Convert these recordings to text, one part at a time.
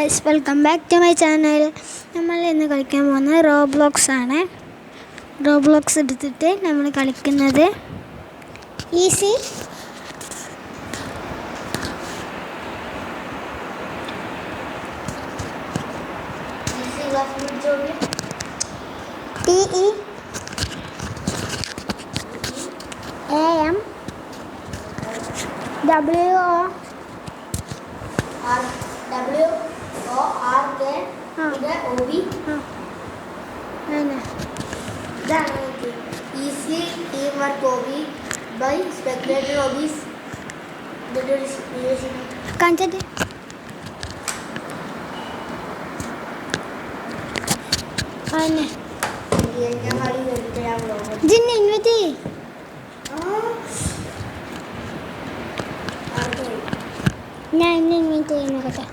Guys, welcome back to my channel. നമ്മൾ ഇന്ന് കളിക്കാൻ പോകുന്നത് റോബ്ലോക്സ് ആണ്. റോബ്ലോക്സ് എടുത്തിട്ട് നമ്മൾ കളിക്കുന്നത് ഈസി WORK OB ഇതാണ് easy teamwork OB by spectator OBs കാണിച്ചിട്ട് ജിന്നെ ഇൻവൈറ്റ് ഞാൻ ഇന്നെ ഇൻവൈറ്റ് ചെയ്യുന്നോട്ടെ.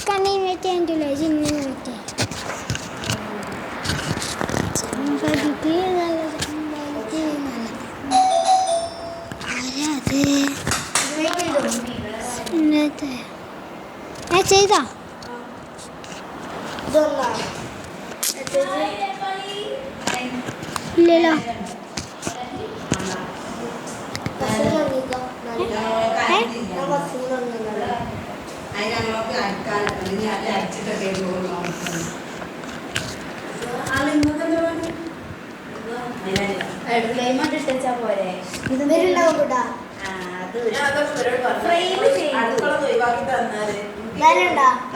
കണ്ണി ഇൻവൈറ്റ് ചെയ്യാൻ ജിന്നെ ഇൻവൈറ്റ് ചെയ്താ ഇല്ലല്ലോ.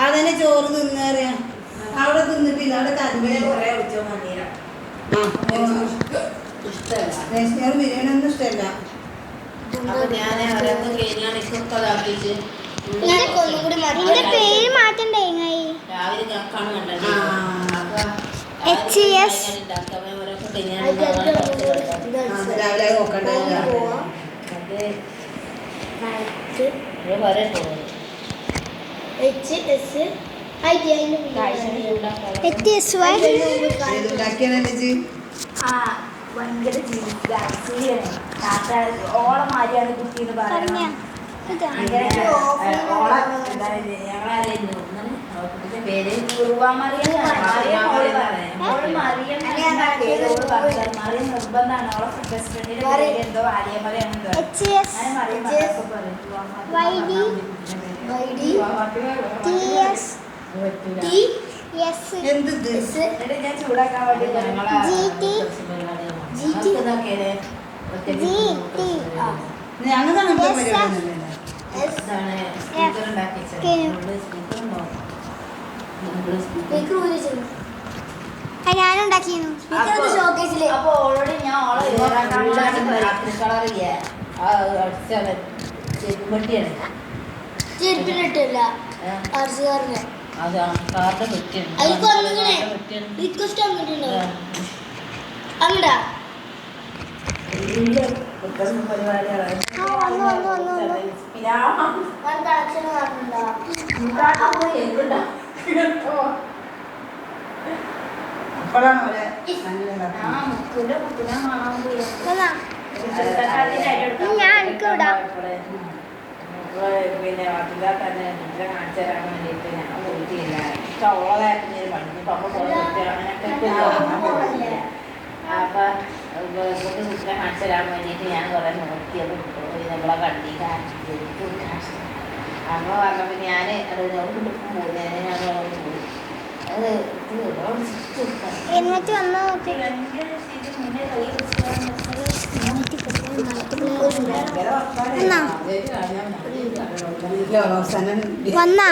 അതന്നെ ചോറ് തിന്നറിയ അവിടെ തിന്നിട്ടില്ല. അവിടെ ബിരിയാണി ഒന്നും ഇഷ്ടമല്ല. പേര് മാറ്റണ്ടേ? രാവിലെ നോക്കണ്ടേ. ഓളമാരിയാണ് കുട്ടിന്ന് പറയുന്നത്. നിർബന്ധമാണ്. ഓളെ ബെസ്റ്റ് ഫ്രണ്ടിന്റെ പേര് എന്തോ ആര്യമലയാണ്. ഞാൻ ചൂടാക്കാൻ വേണ്ടി ഞാനുണ്ടാക്കിയിരുന്നു. അപ്പൊ ഓൾറെഡി ഞാൻ ചെരുപ്പിലിട്ടില്ല. അങ്ങടാ പിന്നെ വട്ടിലാ തന്നെ കാണിച്ചു തരാൻ വേണ്ടിയിട്ട് ഞാൻ പോയിട്ടില്ല. ഓളതായിട്ട് പഠിക്കും അപ്പൊ കുട്ടിനെ കാണിച്ചു തരാൻ വേണ്ടിയിട്ട് ഞാൻ കുറെ നോക്കിയത് നമ്മളെ കണ്ടി അമ്മ പറഞ്ഞപ്പോൾ ഞാൻ അത് പോയി അത് എന്നിട്ട് വന്നു വന്നാ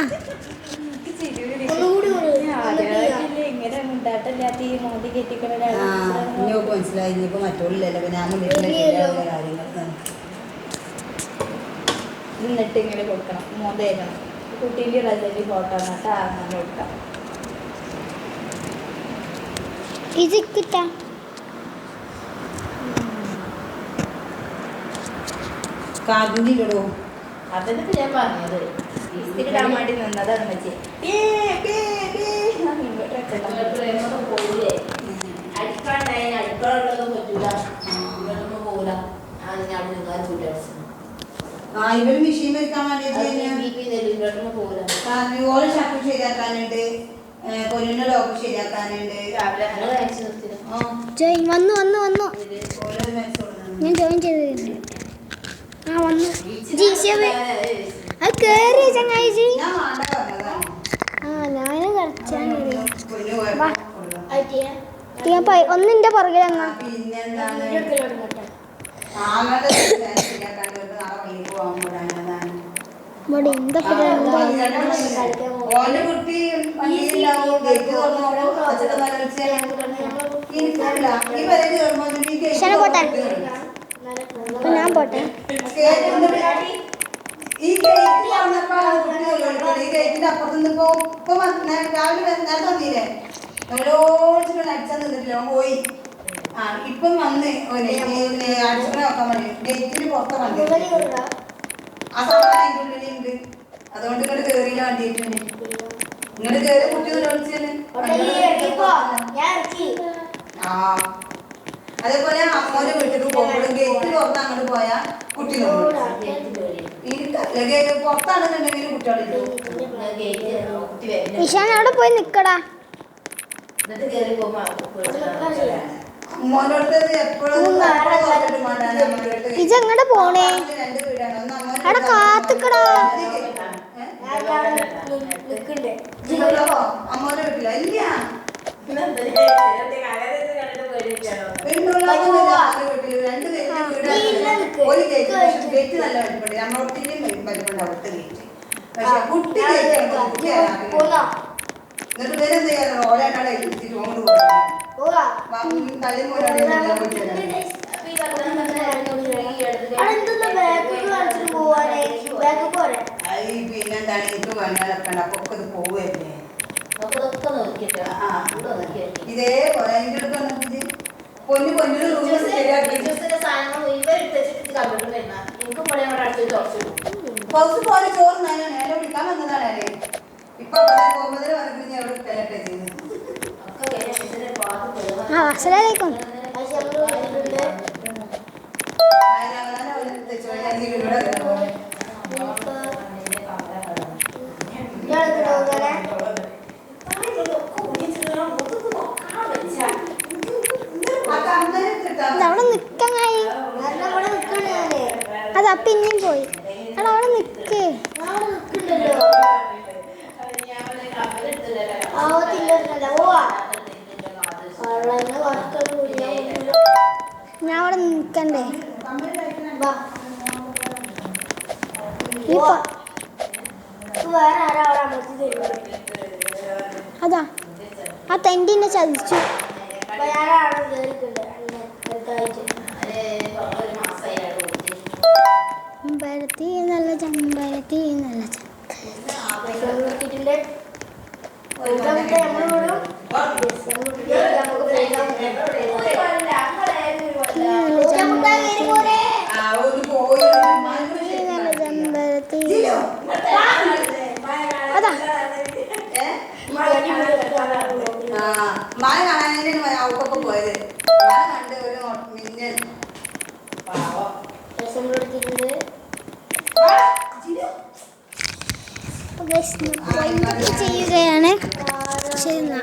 മനസ്സിലായി. ഇനിയിപ്പോ മറ്റുള്ളല്ലോ ഞാൻ കാര്യങ്ങൾ എന്നിട്ട് ഇങ്ങനെ കൊടുക്കണം. മോതേക്കണം കുട്ടീൻ്റെ റജലി ഫോട്ടോ എന്നിട്ട് അങ്ങനെ കൊടുക്കാം. ഇത് കിട്ടാ കാതിലിടോ. അതൊക്കെ ഞാൻ പറഞ്ഞത് ഇടാൻ വേണ്ടി നിന്നതാണ് വെച്ച് അടിക്കാണ്ടായി അടുക്കള ആ ഇവര് മെഷീൻ വെക്കാൻ വേണ്ടിട്ട് ഓരോ ഷർട്ട് ശരിയാക്കാനുണ്ട്, കൊല്ലിന്റെ ലോക്ക് ശരിയാക്കാനുണ്ട്. ജോയിൻ വന്നു ഓരോ മെസ്സ് കൊടുക്കണം. ഞാൻ ജോയിൻ ചെയ്തിട്ടുണ്ട്. ആ വന്നു അത് കേറി ചങ്ങായിജി. ഞാൻ വേണ്ട പറഞ്ഞതാണ്. ആ ഞാനും കളിച്ചാൽ കൊല്ലു പോയപ്പോ ഒന്നിന്റെ പുറകിൽ എന്നാ പിന്നെന്താണ് ആങ്ങളുടെ ശരിയാക്കാണ്ട് നാളെ പള്ളിക്ക് പോകാൻ പോരാനതാണ്. ഇവിടെ എന്താ ഓന്റെ കുട്ടി പള്ളിയിലുണ്ടാവും, ഗേറ്റ് തുറന്നു അച്ഛനെ നനച്ച് എനിക്കല്ല ഈ പരിധി ശന പോട്ടെ അപ്പൊ ഞാൻ പോട്ടെ. ഈ ഗേറ്റ് വന്നപ്പോഴാണ് കുട്ടി തൊഴിലെടുത്തത്. ഈ ഗേറ്റിന്റെ അപ്പുറത്ത് നിന്നിപ്പോ ഇപ്പൊ രാവിലെ നേരത്തെ വന്നില്ലേ, നമ്മളോടിച്ചിട്ട് അടിച്ചാൽ നിന്നിട്ടില്ല, അവൻ പോയി. ആ ഇപ്പം വന്ന് അടിച്ചനെ നോക്കാൻ വേണ്ടി ഗേറ്റിന് പുറത്തെ വണ്ടി ആ സാധനം അതിൻ്റെ ഉള്ളിലുണ്ട്. അതുകൊണ്ട് ഇങ്ങോട്ട് കയറിയില്ല, വണ്ടിയിട്ടുണ്ട്. ഇങ്ങോട്ട് കയറി കുട്ടി തൊഴിച്ചത്. ആ അതേപോലെ അമ്മോന്റെ വീട്ടിൽ പോകുമ്പോഴും ഗേറ്റ് തുറന്ന് അങ്ങോട്ട് പോയാ കുട്ടി എനിക്കല്ല പുറത്താണെന്നുണ്ടെങ്കിൽ കുട്ടികളില്ല. ഇഷാൻ അവിടെ പോയി നിക്കടാ. അമ്മോന്റെ അടുത്ത് എപ്പോഴും ഇജെങ്ങടെ പോണേ? രണ്ട് വീടാണ്. ഒന്ന് അവിടെ കാത്തിക്കടാ. അമ്മോന്റെ വീട്ടില ഇല്ല ഒരു ഗേറ്റ് ഗേറ്റ് നല്ല വലിപ്പുണ്ട്. നമ്മളൊത്തിരിയും വലിപ്പുണ്ട് അവിടുത്തെ ഗേറ്റ്. പക്ഷെ കുട്ടി എന്നിട്ട് പേരെന്ത് ചെയ്യാൻ ഓരോ ഇരുത്തിട്ട് അങ്ങോട്ട് പോകും. തള്ളി പിന്നെന്താണ് എനിക്ക് വേണ്ടതൊക്കെ അപ്പൊ ഒക്കെ ഇത് പോവുകയല്ലേ. ഇതേപോലെ അതിൻ്റെ അടുത്ത് വന്നിട്ട് പൊന്നിന് റൂം ശരിയാക്കി കുറച്ച് പോലെ ചോറ് ഞാനാണ് എന്നെ വിളിക്കാൻ വന്നതാണ്. അല്ലേ ഇപ്പൊ പോകുമ്പോൾ പറഞ്ഞിട്ട് എവിടെ തെലട്ടെ ചെയ്തു. അസ്സലാമലൈക്കും. അവിടെ നിക്കങ്ങായി. അത് പിന്നെയും പോയി. അവിടെ അവിടെ നിക്ക്. ഞാൻ അവിടെ നിക്കണ്ടേ? അതാ ആ തെണ്ടിനെ ചതിച്ചു. ചെമ്പരത്തി നല്ല ചെമ്പരത്തി നല്ല അതാ മഴ കാണാൻ അവക്കൊക്കെ പോയത്. മഴ കണ്ട് ഒരു മിന്നൽ ചെയ്യുകയാണ്. ശരി എന്നാ